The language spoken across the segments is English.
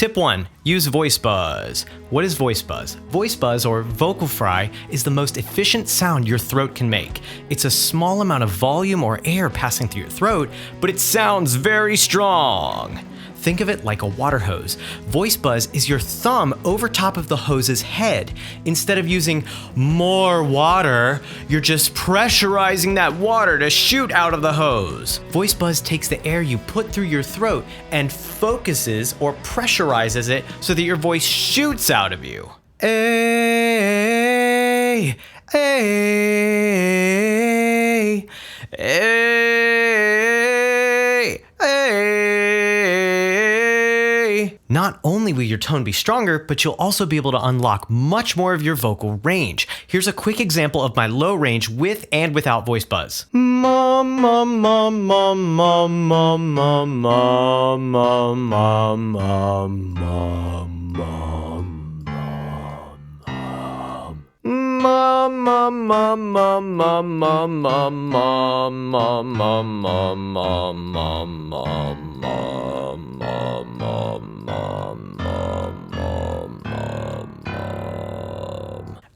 Tip 1. Use voice buzz. What is voice buzz? Voice buzz, or vocal fry, is the most efficient sound your throat can make. It's a small amount of volume or air passing through your throat, but it sounds very strong. Think of it like a water hose. Voice buzz is your thumb over top of the hose's head. Instead of using more water, you're just pressurizing that water to shoot out of the hose. Voice buzz takes the air you put through your throat and focuses or pressurizes it so that your voice shoots out of you. Ay, ay, ay, ay. Not only will your tone be stronger, but you'll also be able to unlock much more of your vocal range. Here's a quick example of my low range with and without voice buzz.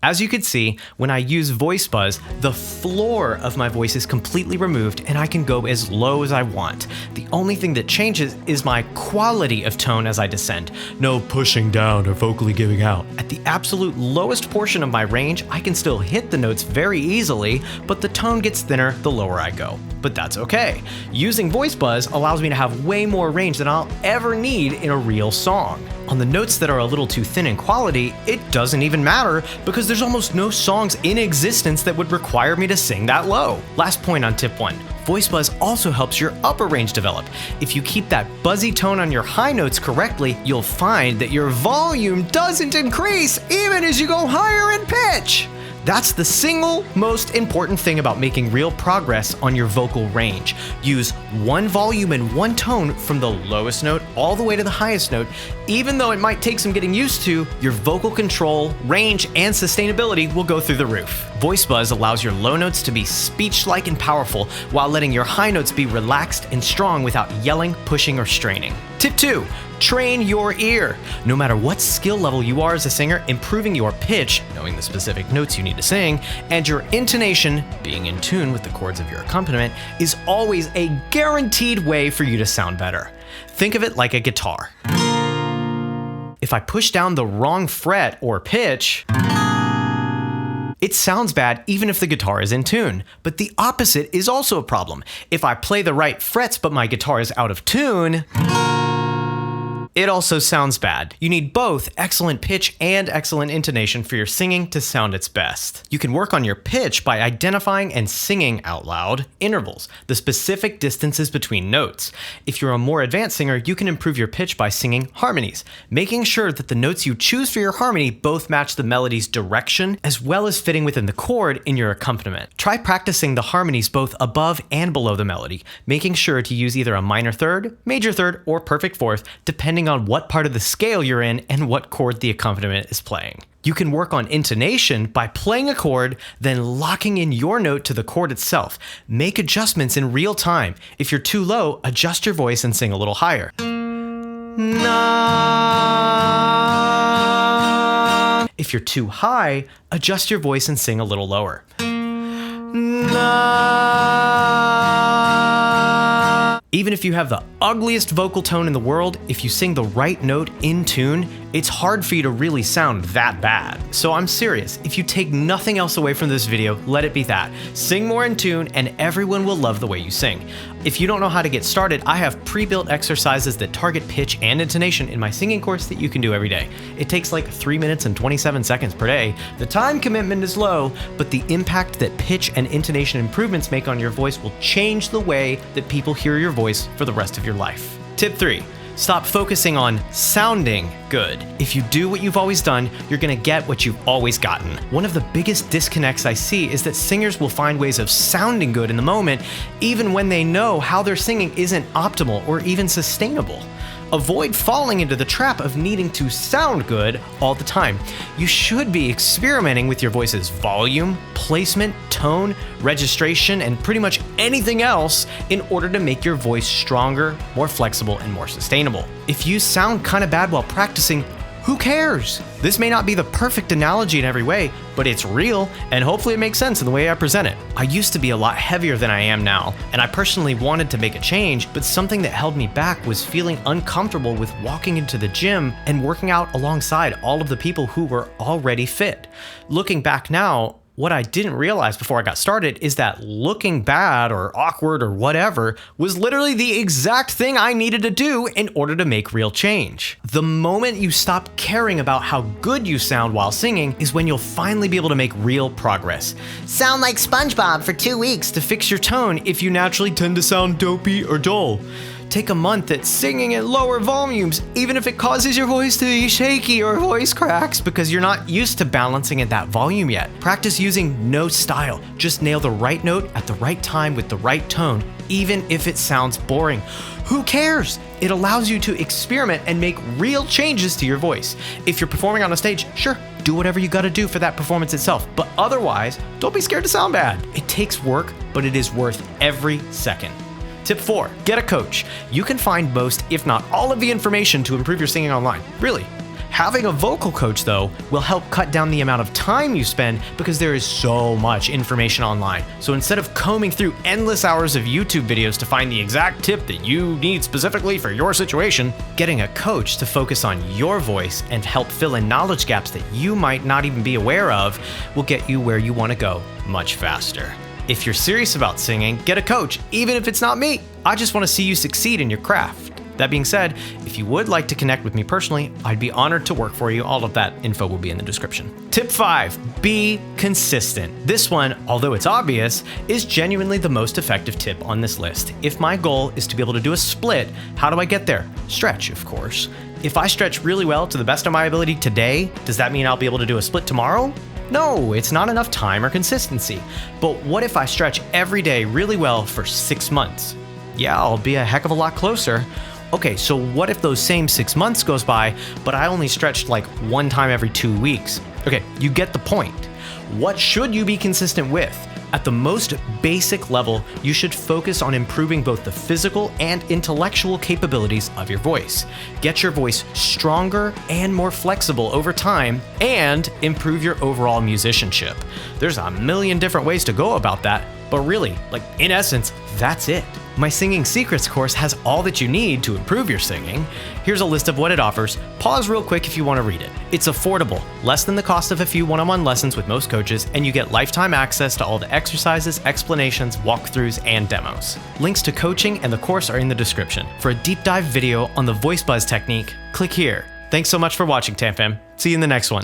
As you can see, when I use voice buzz, the floor of my voice is completely removed and I can go as low as I want. The only thing that changes is my quality of tone as I descend. No pushing down or vocally giving out. At the absolute lowest portion of my range, I can still hit the notes very easily, but the tone gets thinner the lower I go. But that's okay. Using voice buzz allows me to have way more range than I'll ever need in a real song. On the notes that are a little too thin in quality, it doesn't even matter because there's almost no songs in existence that would require me to sing that low. Last point on tip 1. Voice buzz also helps your upper range develop. If you keep that buzzy tone on your high notes correctly, you'll find that your volume doesn't increase even as you go higher in pitch. That's the single most important thing about making real progress on your vocal range. Use one volume and one tone from the lowest note all the way to the highest note. Even though it might take some getting used to, your vocal control, range, and sustainability will go through the roof. Voice buzz allows your low notes to be speech-like and powerful, while letting your high notes be relaxed and strong without yelling, pushing, or straining. Tip 2. Train your ear. No matter what skill level you are as a singer, improving your pitch, knowing the specific notes you need to sing, and your intonation, being in tune with the chords of your accompaniment, is always a guaranteed way for you to sound better. Think of it like a guitar. If I push down the wrong fret or pitch, it sounds bad even if the guitar is in tune. But the opposite is also a problem. If I play the right frets but my guitar is out of tune, it also sounds bad. You need both excellent pitch and excellent intonation for your singing to sound its best. You can work on your pitch by identifying and singing out loud intervals, the specific distances between notes. If you're a more advanced singer, you can improve your pitch by singing harmonies, making sure that the notes you choose for your harmony both match the melody's direction as well as fitting within the chord in your accompaniment. Try practicing the harmonies both above and below the melody, making sure to use either a minor third, major third, or perfect fourth, depending on what part of the scale you're in and what chord the accompaniment is playing. You can work on intonation by playing a chord, then locking in your note to the chord itself. Make adjustments in real time. If you're too low, adjust your voice and sing a little higher. Na. If you're too high, adjust your voice and sing a little lower. Na. Even if you have the ugliest vocal tone in the world, if you sing the right note in tune, it's hard for you to really sound that bad. So I'm serious, if you take nothing else away from this video, let it be that. Sing more in tune and everyone will love the way you sing. If you don't know how to get started, I have pre-built exercises that target pitch and intonation in my singing course that you can do every day. It takes like 3 minutes and 27 seconds per day. The time commitment is low, but the impact that pitch and intonation improvements make on your voice will change the way that people hear your voice for the rest of your life. Tip 3. Stop focusing on sounding good. If you do what you've always done, you're gonna get what you've always gotten. One of the biggest disconnects I see is that singers will find ways of sounding good in the moment, even when they know how their singing isn't optimal or even sustainable. Avoid falling into the trap of needing to sound good all the time. You should be experimenting with your voice's volume, placement, tone, registration, and pretty much anything else in order to make your voice stronger, more flexible, and more sustainable. If you sound kind of bad while practicing, who cares? This may not be the perfect analogy in every way, but it's real, and hopefully it makes sense in the way I present it. I used to be a lot heavier than I am now, and I personally wanted to make a change, but something that held me back was feeling uncomfortable with walking into the gym and working out alongside all of the people who were already fit. Looking back now, what I didn't realize before I got started is that looking bad or awkward or whatever was literally the exact thing I needed to do in order to make real change. The moment you stop caring about how good you sound while singing is when you'll finally be able to make real progress. Sound like SpongeBob for 2 weeks to fix your tone if you naturally tend to sound dopey or dull. Take a month at singing at lower volumes, even if it causes your voice to be shaky or voice cracks because you're not used to balancing at that volume yet. Practice using no style. Just nail the right note at the right time with the right tone, even if it sounds boring. Who cares? It allows you to experiment and make real changes to your voice. If you're performing on a stage, sure, do whatever you gotta do for that performance itself, but otherwise, don't be scared to sound bad. It takes work, but it is worth every second. Tip 4, get a coach. You can find most, if not all of the information to improve your singing online. Really. Having a vocal coach, though, will help cut down the amount of time you spend because there is so much information online. So instead of combing through endless hours of YouTube videos to find the exact tip that you need specifically for your situation, getting a coach to focus on your voice and help fill in knowledge gaps that you might not even be aware of will get you where you want to go much faster. If you're serious about singing, get a coach, even if it's not me. I just want to see you succeed in your craft. That being said, if you would like to connect with me personally, I'd be honored to work for you. All of that info will be in the description. Tip 5, be consistent. This one, although it's obvious, is genuinely the most effective tip on this list. If my goal is to be able to do a split, how do I get there? Stretch, of course. If I stretch really well to the best of my ability today, does that mean I'll be able to do a split tomorrow? No, it's not enough time or consistency. But what if I stretch every day really well for 6 months? Yeah, I'll be a heck of a lot closer. Okay, so what if those same 6 months goes by, but I only stretched like 1 time every 2 weeks? Okay, you get the point. What should you be consistent with? At the most basic level, you should focus on improving both the physical and intellectual capabilities of your voice. Get your voice stronger and more flexible over time, and improve your overall musicianship. There's a million different ways to go about that, but really, in essence, that's it. My Singing Secrets course has all that you need to improve your singing. Here's a list of what it offers. Pause real quick if you want to read it. It's affordable, less than the cost of a few one-on-one lessons with most coaches, and you get lifetime access to all the exercises, explanations, walkthroughs, and demos. Links to coaching and the course are in the description. For a deep dive video on the voice buzz technique, click here. Thanks so much for watching, TamFam. See you in the next one.